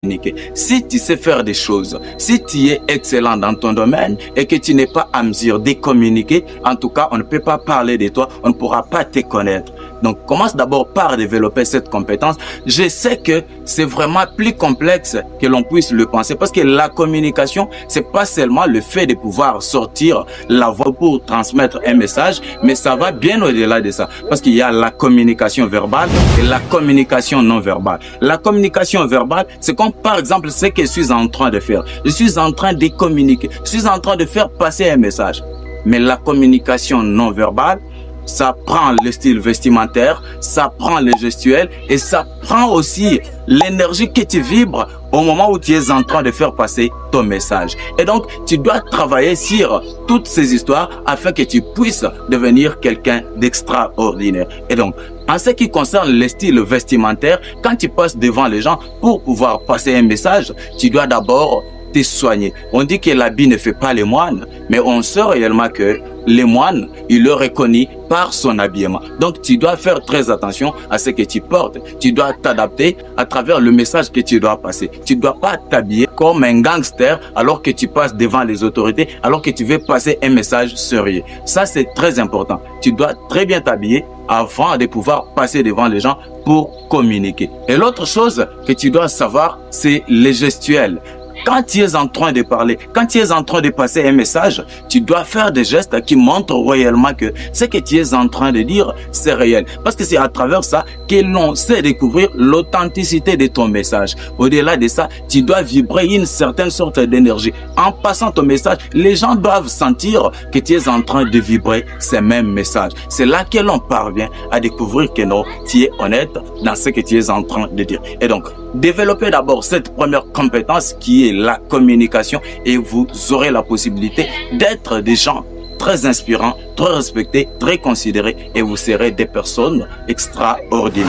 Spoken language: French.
communiquer. Si tu sais faire des choses, si tu es excellent dans ton domaine et que tu n'es pas à mesure de communiquer, en tout cas, on ne peut pas parler de toi, on ne pourra pas te connaître. Donc, commence d'abord par développer cette compétence. Je sais que c'est vraiment plus complexe que l'on puisse le penser parce que la communication, c'est pas seulement le fait de pouvoir sortir la voix pour transmettre un message, mais ça va bien au-delà de ça parce qu'il y a la communication verbale et la communication non verbale. La communication verbale, c'est comme par exemple ce que je suis en train de faire. Je suis en train de communiquer, je suis en train de faire passer un message. Mais la communication non verbale, ça prend le style vestimentaire, ça prend le gestuel et ça prend aussi l'énergie que tu vibres au moment où tu es en train de faire passer ton message. Et donc, tu dois travailler sur toutes ces histoires afin que tu puisses devenir quelqu'un d'extraordinaire. Et donc, en ce qui concerne le style vestimentaire, quand tu passes devant les gens pour pouvoir passer un message, tu dois d'abord te soigner. On dit que l'habit ne fait pas les moines, mais on sait réellement que les moines, il le reconnaît par son habillement. Donc, tu dois faire très attention à ce que tu portes. Tu dois t'adapter à travers le message que tu dois passer. Tu ne dois pas t'habiller comme un gangster alors que tu passes devant les autorités, alors que tu veux passer un message sérieux. Ça, c'est très important. Tu dois très bien t'habiller avant de pouvoir passer devant les gens pour communiquer. Et l'autre chose que tu dois savoir, c'est les gestuels. Quand tu es en train de parler, quand tu es en train de passer un message, tu dois faire des gestes qui montrent réellement que ce que tu es en train de dire, c'est réel. Parce que c'est à travers ça que l'on sait découvrir l'authenticité de ton message. Au-delà de ça, tu dois vibrer une certaine sorte d'énergie. En passant ton message, les gens doivent sentir que tu es en train de vibrer ces mêmes messages. C'est là que l'on parvient à découvrir que non, tu es honnête dans ce que tu es en train de dire. Et donc, développez d'abord cette première compétence qui est la communication et vous aurez la possibilité d'être des gens très inspirants, très respectés, très considérés et vous serez des personnes extraordinaires.